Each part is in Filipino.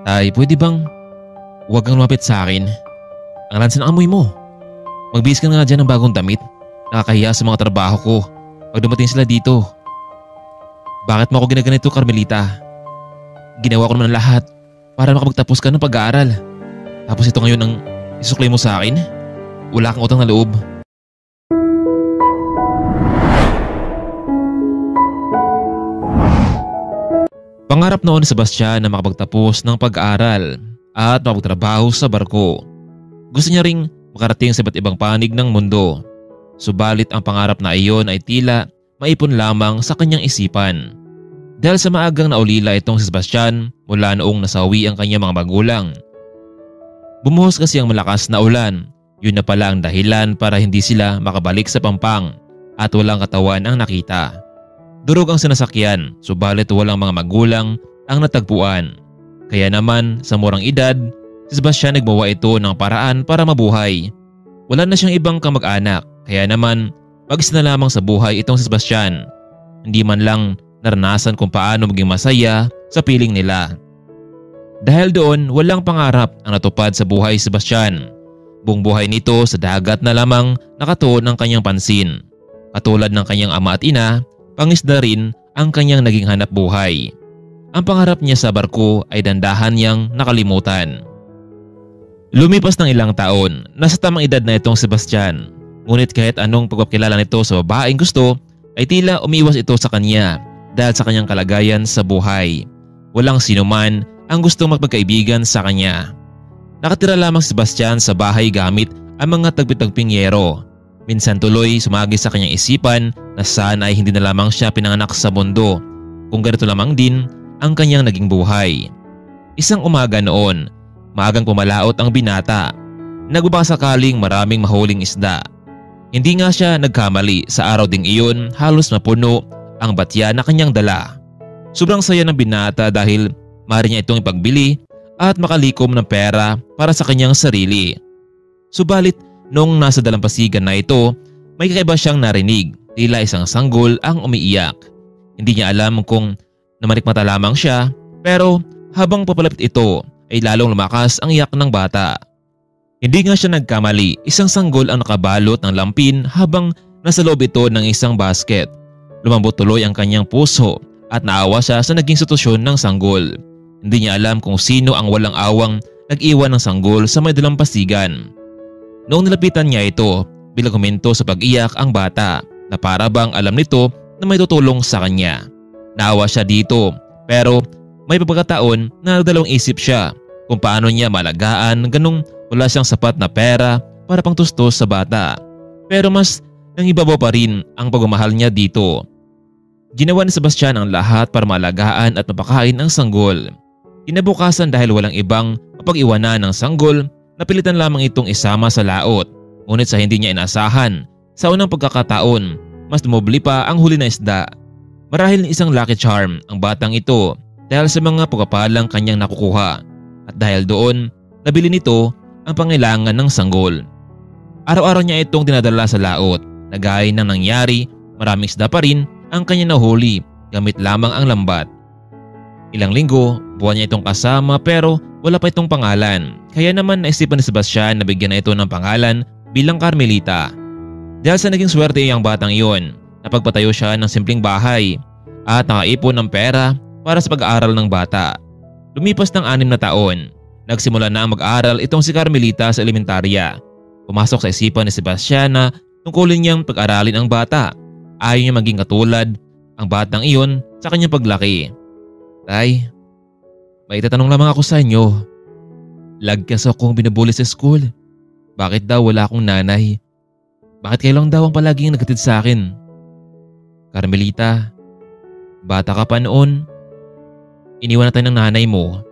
Tay, pwede bang huwag kang lumapit sa akin? Ang lansa ng amoy mo. Magbihis ka nga dyan ng bagong damit. Nakakahiya sa mga trabaho ko pag dumating sila dito. Bakit mo ako ginaganito, Carmelita? Ginawa ko naman ang lahat para makapagtapos ka ng pag-aaral. Tapos ito ngayon ang isusuklay mo sa akin? Wala kang utang na loob. Pangarap noon ni Sebastian na makapagtapos ng pag-aaral at makapagtrabaho sa barko. Gusto niya ring makarating sa iba't ibang panig ng mundo. Subalit ang pangarap na iyon ay tila maipon lamang sa kanyang isipan. Dahil sa maagang naulila itong si Sebastian mula noong nasawi ang kanyang mga magulang. Bumuhos kasi ang malakas na ulan. Yun na pala ang dahilan para hindi sila makabalik sa Pampang at walang katawan ang nakita. Durog ang sinasakyan, subalit walang mga magulang ang natagpuan. Kaya naman sa murang edad, si Sebastian nagmawa ito ng paraan para mabuhay. Wala na siyang ibang kamag-anak, kaya naman mag-isa na lamang sa buhay itong si Sebastian. Hindi man lang naranasan kung paano maging masaya sa piling nila. Dahil doon, walang pangarap ang natupad sa buhay si Sebastian. Buong buhay nito sa dagat na lamang nakatuon ang kanyang pansin. Katulad ng kanyang ama at ina, pangisda rin ang kanyang naging hanap buhay. Ang pangarap niya sa barko ay dandahan niyang nakalimutan. Lumipas ng ilang taon, nasa tamang edad na itong Sebastian. Ngunit kahit anong pagpapakilala nito sa babaeng gusto, ay tila umiwas ito sa kanya dahil sa kanyang kalagayan sa buhay. Walang sinuman ang gustong magpagkaibigan sa kanya. Nakatira lamang si Sebastian sa bahay gamit ang mga tagpi-tagping yero. Minsan tuloy sumagi sa kanyang isipan na sana ay hindi na lamang siya pinanganak sa mundo kung ganito lamang din ang kanyang naging buhay. Isang umaga noon, maagang pumalaot ang binata. Nagbabasakaling maraming mahuling isda. Hindi nga siya nagkamali, sa araw ding iyon halos mapuno ang batya na kanyang dala. Sobrang saya ng binata dahil maaari niya itong ipagbili at makalikom ng pera para sa kanyang sarili. Subalit noong nasa dalampasigan na ito, may kakaiba siyang narinig, tila isang sanggol ang umiiyak. Hindi niya alam kung namanikmata lamang siya, pero habang papalapit ito ay lalong lumakas ang iyak ng bata. Hindi nga siya nagkamali, isang sanggol ang nakabalot ng lampin habang nasa loob ito ng isang basket. Lumambot tuloy ang kanyang puso at naawa siya sa naging sitwasyon ng sanggol. Hindi niya alam kung sino ang walang awang nag-iwan ng sanggol sa may dalampasigan. Noong nilapitan niya ito, bilang komento sa pag-iyak ang bata na para bang alam nito na may tutulong sa kanya. Naawa siya dito, pero may pagkakataon na nagdalawang isip siya kung paano niya malagaan ganung wala siyang sapat na pera para pangtustos sa bata. Pero mas nangibabaw pa rin ang pagmamahal niya dito. Ginawa ni Sebastian ang lahat para maalagaan at mapakain ang sanggol. Kinabukasan dahil walang ibang mapag-iwanan ng sanggol, napilitan lamang itong isama sa laot. Ngunit sa hindi niya inasahan, sa unang pagkakataon, mas dumubli pa ang huli na isda. Marahil isang lucky charm ang batang ito dahil sa mga pagpapalang kanyang nakukuha. At dahil doon, nabili nito ang pangailangan ng sanggol. Araw-araw niya itong dinadala sa laot. Nagaya ng nangyari, maraming isda pa rin ang kanya nahuli gamit lamang ang lambat. Ilang linggo, buwan niya itong kasama pero wala pa itong pangalan. Kaya naman naisipan ni Sebastian na bigyan na ito ng pangalan bilang Carmelita. Dahil sa naging swerte ang batang iyon, napagpatayo siya ng simpleng bahay at nakaipon ng pera para sa pag-aaral ng bata. Lumipas ng 6 na taon, nagsimula na ang mag-aaral itong si Carmelita sa elementarya. Pumasok sa isipan ni Sebastian na tungkulin niyang pag-aralin ang bata. Ayaw niya maging katulad ang batang iyon sa kanyang paglaki. Tay, may itatanong lamang ako sa inyo. Lagkas akong binubuli sa school. Bakit daw wala akong nanay? Bakit kayo lang daw ang palaging naghatid sa akin? Carmelita, bata ka pa noon. Iniwan na tayo ng nanay mo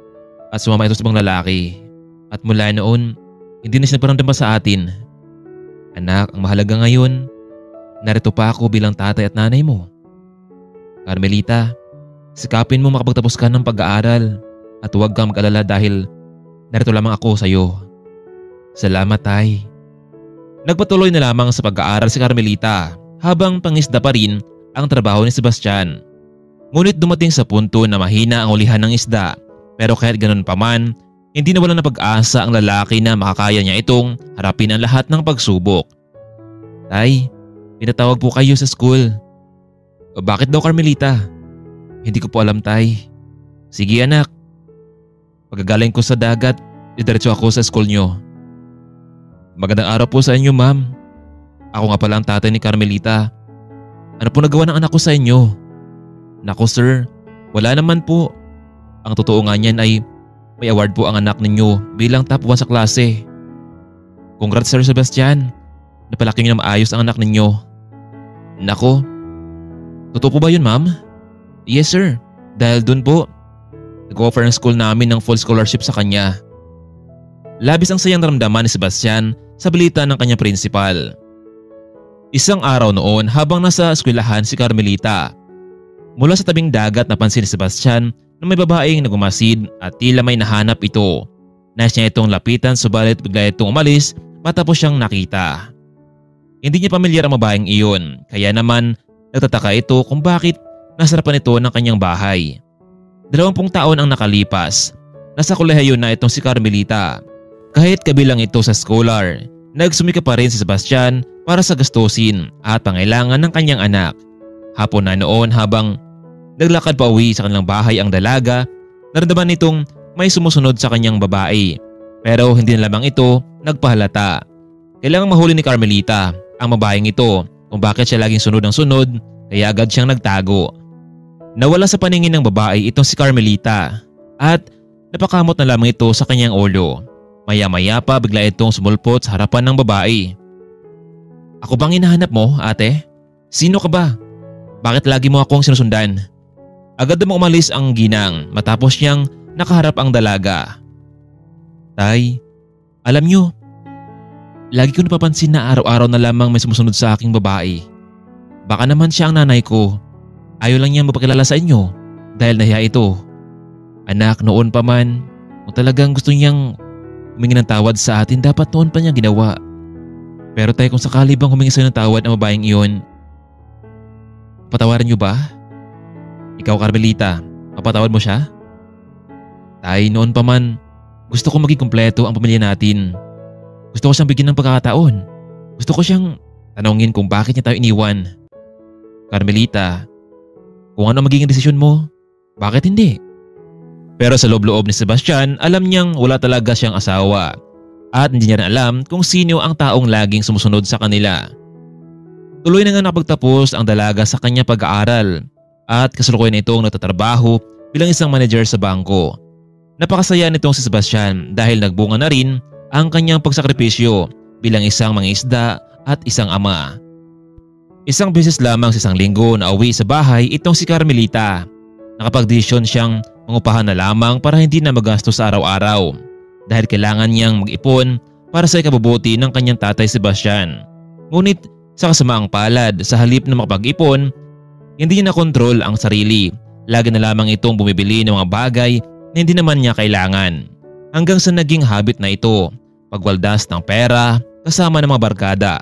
at sumama ito sa ibang lalaki. At mula noon, hindi na siya nagparamdam pa sa atin. Anak, ang mahalaga ngayon, narito pa ako bilang tatay at nanay mo. Carmelita, sikapin mo makapagtapos ka ng pag-aaral at huwag kang mag-alala dahil narito lamang ako sa iyo. Salamat, tay. Nagpatuloy na lamang sa pag-aaral si Carmelita habang pangisda pa rin ang trabaho ni Sebastian. Ngunit dumating sa punto na mahina ang ulihan ng isda Pero kahit ganun pa man, hindi nawalan ng pag-asa ang lalaki na makakaya niya itong harapin ang lahat ng pagsubok. Tay, pinatawag po kayo sa school. Bakit daw Carmelita? Hindi ko po alam tay. Sige anak. Pagkagaling ko sa dagat, didiretso ako sa school nyo. Magandang araw po sa inyo ma'am. Ako nga pala ang tatay ni Carmelita. Ano po nagawa ng anak ko sa inyo? Naku sir, wala naman po. Ang totoo nga niyan ay may award po ang anak ninyo bilang top 1 sa klase. Congrats Sir Sebastian. Napalaki niyo na maayos ang anak ninyo. Nako, totoo po ba yun ma'am? Yes sir, dahil dun po, nag-offer ang school namin ng full scholarship sa kanya. Labis ang sayang naramdaman ni Sebastian sa balita ng kanyang principal. Isang araw noon habang nasa eskwelahan si Carmelita, mula sa tabing dagat napansin ni Sebastian na may babaeng nagumasid at tila may nahanap ito. Nais niya itong lapitan subalit bigla itong umalis matapos siyang nakita. Hindi niya pamilyar ang babaeng iyon kaya naman nagtataka ito kung bakit nasa harapan ito ng kanyang bahay. 20 taon ang nakalipas. Nasa kolehiyo na itong si Carmelita. Kahit kabilang ito sa scholar, nagsumika pa rin si Sebastian para sa gastusin at pangailangan ng kanyang anak. Hapon na noon habang naglakad pa uwi sa kanilang bahay ang dalaga, naramdaman nitong may sumusunod sa kanyang babae. Pero hindi na lamang ito nagpahalata. Kailangang mahuli ni Carmelita ang babaeng ito kung bakit siya laging sunod ang sunod kaya agad siyang nagtago. Nawala sa paningin ng babae itong si Carmelita at napakamot na lamang ito sa kanyang ulo. Maya-maya pa bigla itong sumulpot sa harapan ng babae. Ako bang hinahanap mo ate? Sino ka ba? Bakit lagi mo akong sinusundan? Agad namang umalis ang ginang matapos niyang nakaharap ang dalaga. Tay, alam niyo, lagi ko napapansin na araw-araw na lamang may sumusunod sa aking babae. Baka naman siya ang nanay ko. Ayaw lang niyang mapakilala sa inyo dahil nahiya ito. Anak, noon pa man, kung talagang gusto niyang humingi ng tawad sa atin, dapat noon pa niya ginawa. Pero tay, kung sakali bang humingi sa'yo ng tawad ang babaeng iyon, patawarin niyo ba? Ikaw Carmelita, mapatawad mo siya? Tay, noon pa man, gusto ko maging kumpleto ang pamilya natin. Gusto ko siyang bigyan ng pagkakataon. Gusto ko siyang tanongin kung bakit niya tayo iniwan. Carmelita, kung ano magiging desisyon mo, bakit hindi? Pero sa loob-loob ni Sebastian, alam niyang wala talaga siyang asawa at hindi niya rin alam kung sino ang taong laging sumusunod sa kanila. Tuloy na nga nakapagtapos ang dalaga sa kanya pag-aaral at kasalukuyan itong nagtatrabaho bilang isang manager sa bangko. Napakasaya nitong si Sebastian dahil nagbunga na rin ang kanyang pagsakripisyo bilang isang mangingisda at isang ama. Isang beses lamang sa isang linggo na uwi sa bahay itong si Carmelita. Nakapagdesisyon siyang mangupahan na lamang para hindi na magastos sa araw-araw dahil kailangan niyang mag-ipon para sa ikabubuti ng kanyang tatay Sebastian. Ngunit sa kasamaang palad, sa halip na makapag-ipon, hindi niya nakontrol ang sarili. Lagi na lamang itong bumibili ng mga bagay na hindi naman niya kailangan. Hanggang sa naging habit na ito, pagwaldas ng pera kasama ng mga barkada.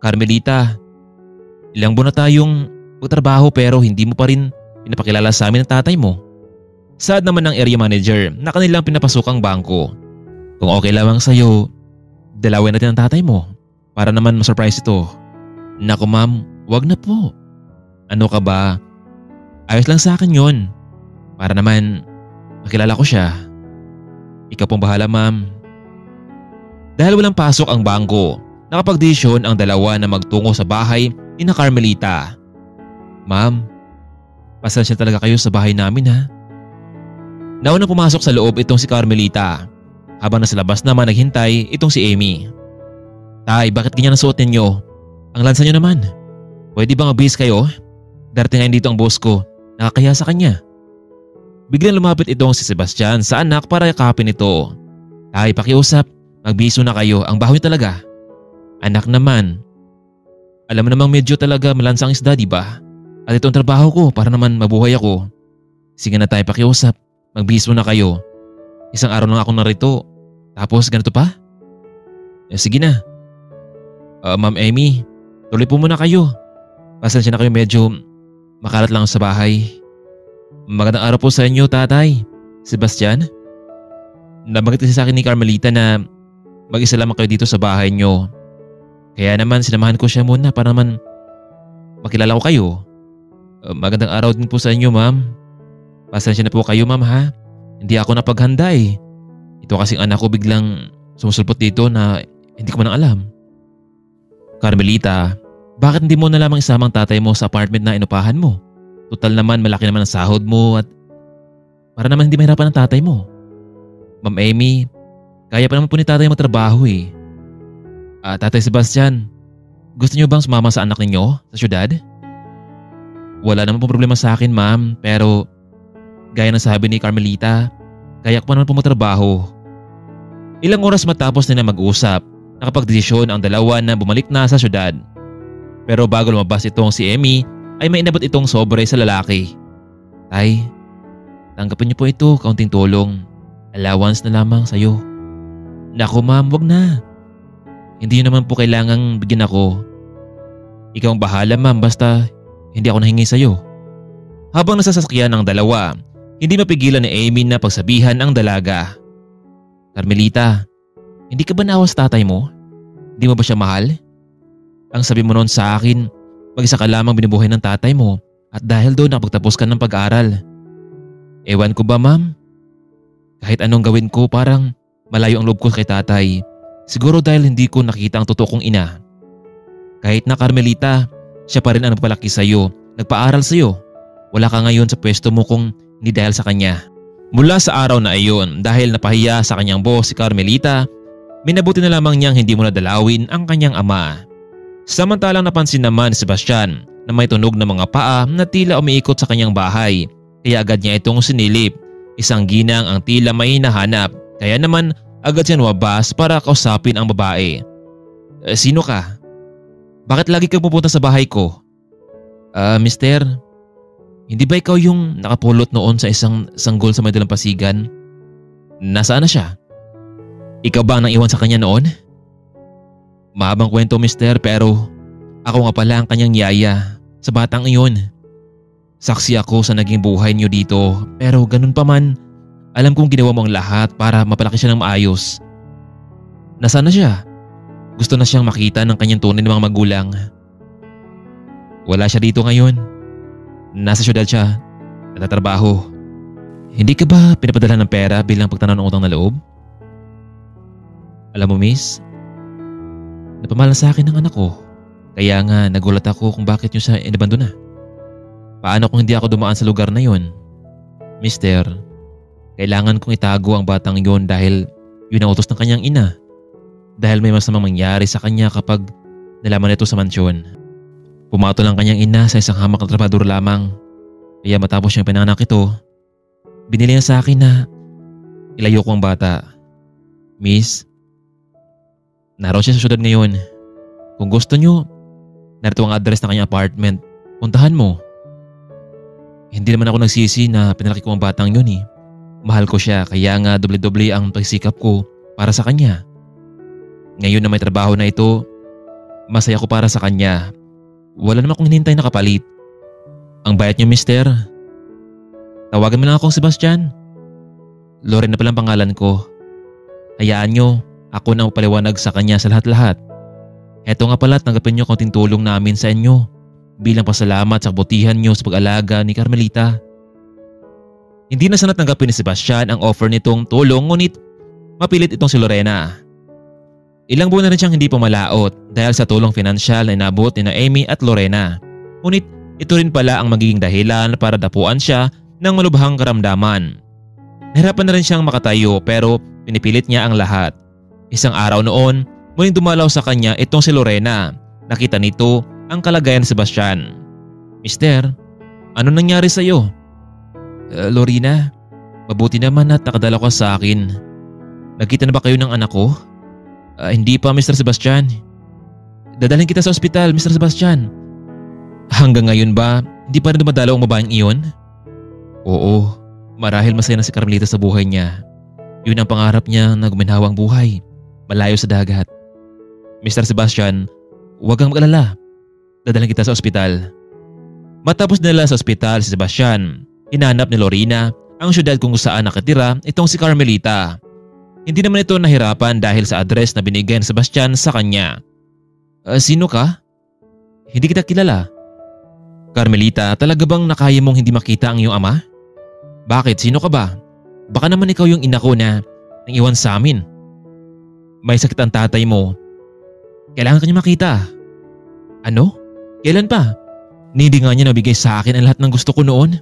Carmelita, ilang buwan na tayong magtrabaho pero hindi mo pa rin pinapakilala sa amin ang tatay mo. Saad naman ng area manager na kanilang pinapasukang bangko. Kung okay lamang sa'yo, dalawin natin ang tatay mo para naman masurprise ito. Naku ma'am, wag na po. Ano ka ba? Ayos lang sa akin yon. Para naman makilala ko siya. Ikaw pong bahala ma'am. Dahil walang pasok ang bangko, nakapagdesisyon ang dalawa na magtungo sa bahay ni na Carmelita. Ma'am, pasensya talaga kayo sa bahay namin ha. Naunang pumasok sa loob itong si Carmelita. Habang nasa labas naman naghintay itong si Amy. Tay, bakit ganyan ang suot ninyo? Ang lansa nyo naman. Pwede bang mabihis kayo? Darating ngayon dito ang boss ko. Nakakaya sa kanya. Biglang lumapit itong si Sebastian sa anak para yakapin ito. Tay, pakiusap. Magbiso na kayo. Ang baho nyo talaga. Anak naman. Alam mo namang medyo talaga malansa ang isda, diba? At itong trabaho ko para naman mabuhay ako. Sige na tay, pakiusap. Magbiso na kayo. Isang araw lang ako narito. Tapos ganito pa? Sige na. Ma'am Amy, tuloy po muna kayo. Pasensya na kayo, medyo makalat lang sa bahay. Magandang araw po sa inyo tatay. Sebastian, nabanggit kasi sa akin ni Carmelita na mag-isa lamang kayo dito sa bahay nyo. Kaya naman sinamahan ko siya muna para naman makilala ko kayo. Magandang araw din po sa inyo, ma'am. Pasensya na po kayo, ma'am, ha? Hindi ako napaghanda eh. Ito kasing anak ko biglang sumusulpot dito na hindi ko man alam. Carmelita, bakit hindi mo na lamang isamang tatay mo sa apartment na inupahan mo? Total naman malaki naman ang sahod mo at para naman hindi mahirapan ang tatay mo. Ma'am Amy, kaya pa naman po ni tatay magtrabaho eh. Tatay Sebastian, gusto niyo bang sumama sa anak ninyo sa syudad? Wala naman po problema sa akin, ma'am, pero gaya ng sabi ni Carmelita, kaya ko pa naman po magtrabaho. Ilang oras matapos nila mag-usap, nakapagdesisyon ang dalawa na bumalik na sa syudad. Pero bago lumabas itong si Amy, ay may inabot itong sobre sa lalaki. Tay, tanggapin niyo po ito, kaunting tulong. Allowance na lamang sa'yo. Naku ma'am, wag na. Hindi naman po kailangang bigyan ako. Ikaw ang bahala ma'am, basta hindi ako nahingi sa'yo. Habang nasasakyan ang dalawa, hindi mapigilan ni Amy na pagsabihan ang dalaga. Carmelita, hindi ka ba naawa sa tatay mo? Hindi mo ba siya mahal? Ang sabi mo noon sa akin, mag-isa ka lamang binubuhay ng tatay mo at dahil doon nakapagtapos ka ng pag-aaral. Ewan ko ba ma'am? Kahit anong gawin ko parang malayo ang loob ko kay tatay. Siguro dahil hindi ko nakita ang totoo kong ina. Kahit na Carmelita, siya pa rin ang nagpalaki sa'yo, nagpaaral sa'yo. Wala ka ngayon sa pwesto mo kung hindi dahil sa kanya. Mula sa araw na iyon, dahil napahiya sa kanyang boss si Carmelita, minabuti na lamang niyang hindi mo nadalawin ang kanyang ama. Samantalang napansin naman ni Sebastian na may tunog ng mga paa na tila umiikot sa kanyang bahay. Kaya agad niya itong sinilip. Isang ginang ang tila may hinahanap. Kaya naman agad siya lumabas para kausapin ang babae. Sino ka? Bakit lagi kang pupunta sa bahay ko? Mister, hindi ba ikaw yung nakapulot noon sa isang sanggol sa may dalampasigan? Nasaan na siya? Ikaw ba ang naiwan sa kanya noon? Mahabang kwento mister, pero ako nga pala ang kanyang yaya sa batang iyon. Saksi ako sa naging buhay niyo dito, pero ganun pa man, alam kong ginawa mo ang lahat para mapalaki siya ng maayos. Nasaan na siya? Gusto na siyang makita ng kanyang tunay na mga magulang. Wala siya dito ngayon. Nasa syudad siya, natatrabaho. Hindi ka ba pinapadala ng pera bilang pagtanaw ng utang na loob? Alam mo miss, napamahalan sa akin ng anak ko. Kaya nga nagulat ako kung bakit niyo siya inabandona. Paano kung hindi ako dumaan sa lugar na yon? Mister, kailangan kong itago ang batang yon dahil yun ang utos ng kanyang ina. Dahil may masamang mangyari sa kanya kapag nalaman ito sa mansyon. Pumatol ang kanyang ina sa isang hamak na trabador lamang. Kaya matapos siyang pinanganak ito, binili niya sa akin na ilayo ko ang bata. Miss, naroon siya sa syudad ngayon. Kung gusto niyo, narito ang address ng kanyang apartment. Puntahan mo. Hindi naman ako nagsisi na pinalaki ko ang batang yun eh. Mahal ko siya kaya nga doble-doble ang pagsikap ko para sa kanya. Ngayon na may trabaho na ito, masaya ko para sa kanya. Wala naman akong hinihintay na kapalit. Ang bayad niyo mister. Tawagan mo lang akong Sebastian. Loren na palang pangalan ko. Hayaan niyo, ako na upaliwanag sa kanya sa lahat-lahat. Eto nga pala, tanggapin niyo konting tulong namin sa inyo bilang pasalamat sa kabutihan niyo sa pag-alaga ni Carmelita. Hindi na sana tanggapin ni Sebastian ang offer nitong tulong, ngunit mapilit itong si Lorena. Ilang buwan na rin siyang hindi pumalaot dahil sa tulong pinansyal na inabot ni Amy at Lorena. Ngunit ito rin pala ang magiging dahilan para dapuan siya ng malubhang karamdaman. Nahirapan na rin siyang makatayo pero pinipilit niya ang lahat. Isang araw noon, muling dumalaw sa kanya itong si Lorena. Nakita nito ang kalagayan ni Sebastian. Mister, ano nangyari sa iyo? Lorena, mabuti naman at nakadala ka sa akin. Nagkita na ba kayo ng anak ko? Hindi pa Mr. Sebastian. Dadalhin kita sa ospital, Mr. Sebastian. Hanggang ngayon ba, hindi pa rin dumadalaw ang babaeng iyon? Oo, marahil masaya na si Carmelita sa buhay niya. Yun ang pangarap niya na guminhawang buhay, malayo sa dagat. Mr. Sebastian, huwag kang mag-alala. Dadalhin kita sa ospital. Matapos nila sa ospital si Sebastian, hinanap ni Lorena ang syudad kung saan nakatira itong si Carmelita. Hindi naman ito nahirapan dahil sa address na binigay ni Sebastian sa kanya. Sino ka? Hindi kita kilala. Carmelita, talaga bang nakaya mong hindi makita ang iyong ama? Bakit? Sino ka ba? Baka naman ikaw yung ina ko na nang iwan sa amin. May sakit ang tatay mo. Kailangan kanya makita. Ano? Kailan pa? Hindi nga niya nabigay sa akin ang lahat ng gusto ko noon.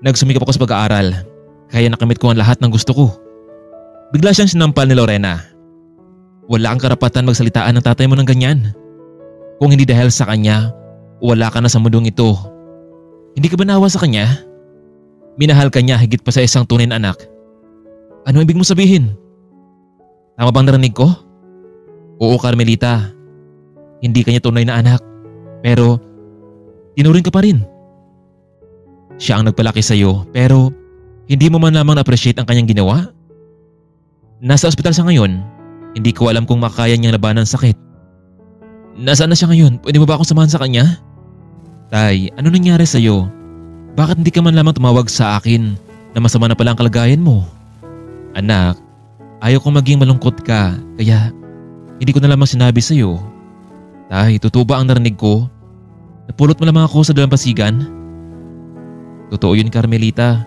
Nagsumikap ako sa pag-aaral, kaya nakamit ko ang lahat ng gusto ko. Bigla siyang sinampal ni Lorena. Wala kang karapatan magsalitaan ng tatay mo ng ganyan. Kung hindi dahil sa kanya, wala ka na sa mundong ito. Hindi ka ba naawa sa kanya? Minahal ka niya higit pa sa isang tunay na anak. Ano ibig mo sabihin? Tama bang narinig ko? Oo, Carmelita. Hindi kanya tunay na anak, pero tinuring ka pa rin. Siya ang nagpalaki sa iyo, pero hindi mo man lamang na-appreciate ang kanyang ginawa? Nasa ospital siya ngayon. Hindi ko alam kung makaya niyang labanan ang sakit. Nasaan na siya ngayon? Pwede mo ba akong samahan sa kanya? Tay, ano nangyari sa iyo? Bakit hindi ka man lamang tumawag sa akin na masama na pala ang kalagayan mo? Anak, ayaw kong maging malungkot ka, kaya hindi ko na lamang sinabi sa iyo. Tay, totoo ba ang narinig ko? Napulot mo lamang ako sa dalampasigan? Totoo yun, Carmelita.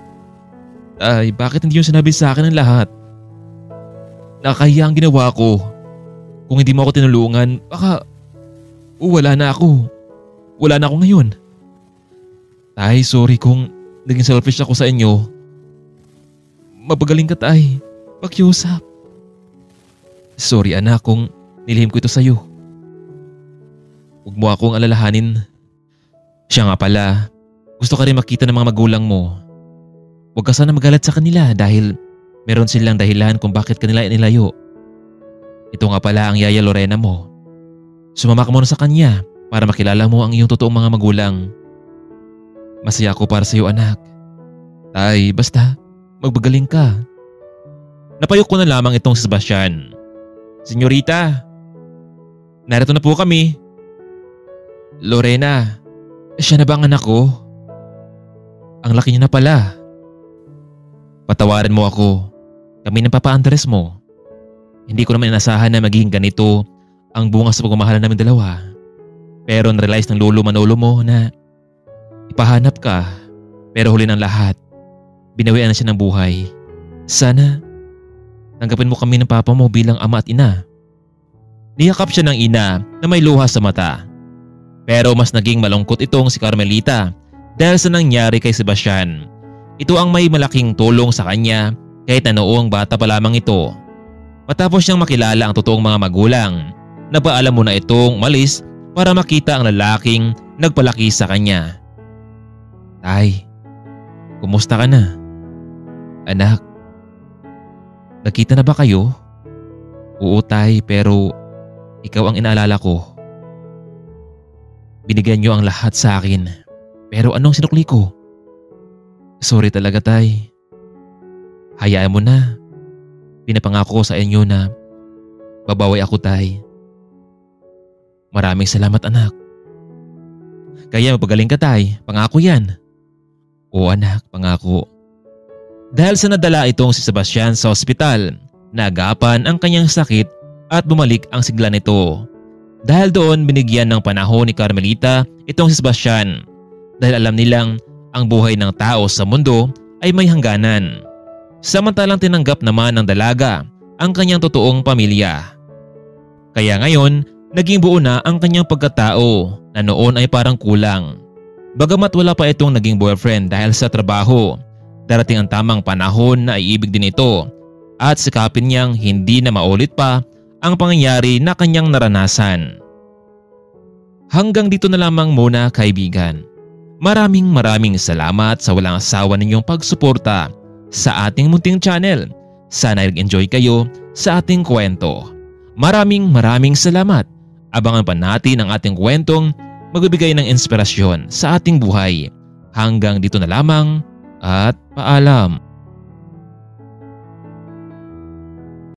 Tay, bakit hindi yung sinabi sa akin ang lahat? Nakakahiya ang ginawa ko. Kung hindi mo ako tinulungan, baka wala na ako. Wala na ako ngayon. Tay, sorry kung naging selfish ako sa inyo. Mapagaling ka, Tay. Pakiusap. Sorry anak kung nilihim ko ito sa iyo. Huwag mo akong alalahanin. Siya nga pala, gusto ka rin makita ng mga magulang mo. Huwag ka sana magalit sa kanila dahil meron silang dahilan kung bakit kanila inilayo. Ito nga pala ang yaya Lorena mo. Sumama ka muna sa kanya para makilala mo ang iyong totoong mga magulang. Masaya ako para sa iyo, anak. Tay, basta magbagaling ka. Napayok ko na lamang itong si Sebastian. Senyorita, narito na po kami. Lorena, siya na ba ang anak ko? Ang laki niya na pala. Patawarin mo ako. Kami ng Papa Andres mo. Hindi ko naman inasahan na magiging ganito ang bunga sa pagmamahalan namin dalawa. Pero narealize ng lolo manolo mo na ipahanap ka. Pero huli ng lahat, binawian na siya ng buhay. Sana tanggapin mo kami ng papa mo bilang ama at ina. Niyakap siya ng ina na may luha sa mata. Pero mas naging malungkot itong si Carmelita dahil sa nangyari kay Sebastian. Ito ang may malaking tulong sa kanya kahit na noong bata pa lamang ito. Matapos niyang makilala ang totoong mga magulang, napaalam mo na itong umalis para makita ang lalaking nagpalaki sa kanya. Tay, kumusta ka na? Anak, nagkita na ba kayo? Oo tay, pero ikaw ang inaalala ko. Binigyan niyo ang lahat sa akin, pero anong sinukli ko? Sorry talaga tay. Hayaan mo na. Pinapangako ko sa inyo na babawi ako tay. Maraming salamat anak. Kaya mapagaling ka tay, pangako yan. Oo anak, pangako. Dahil sa nadala itong si Sebastian sa ospital, naagapan ang kanyang sakit at bumalik ang sigla nito. Dahil doon binigyan ng panahon ni Carmelita itong si Sebastian dahil alam nilang ang buhay ng tao sa mundo ay may hangganan. Samantalang tinanggap naman ng dalaga ang kanyang totoong pamilya. Kaya ngayon, naging buo na ang kanyang pagkatao na noon ay parang kulang. Bagamat wala pa itong naging boyfriend dahil sa trabaho, darating ang tamang panahon na iibig din ito at sikapin niyang hindi na maulit pa ang pangyayari na kanyang naranasan. Hanggang dito na lamang muna kaibigan. Maraming salamat sa walang asawa ninyong pagsuporta sa ating munting channel. Sana nag-enjoy kayo sa ating kwento. Maraming salamat. Abangan pa natin ang ating kwentong magbibigay ng inspirasyon sa ating buhay. Hanggang dito na lamang at paalam.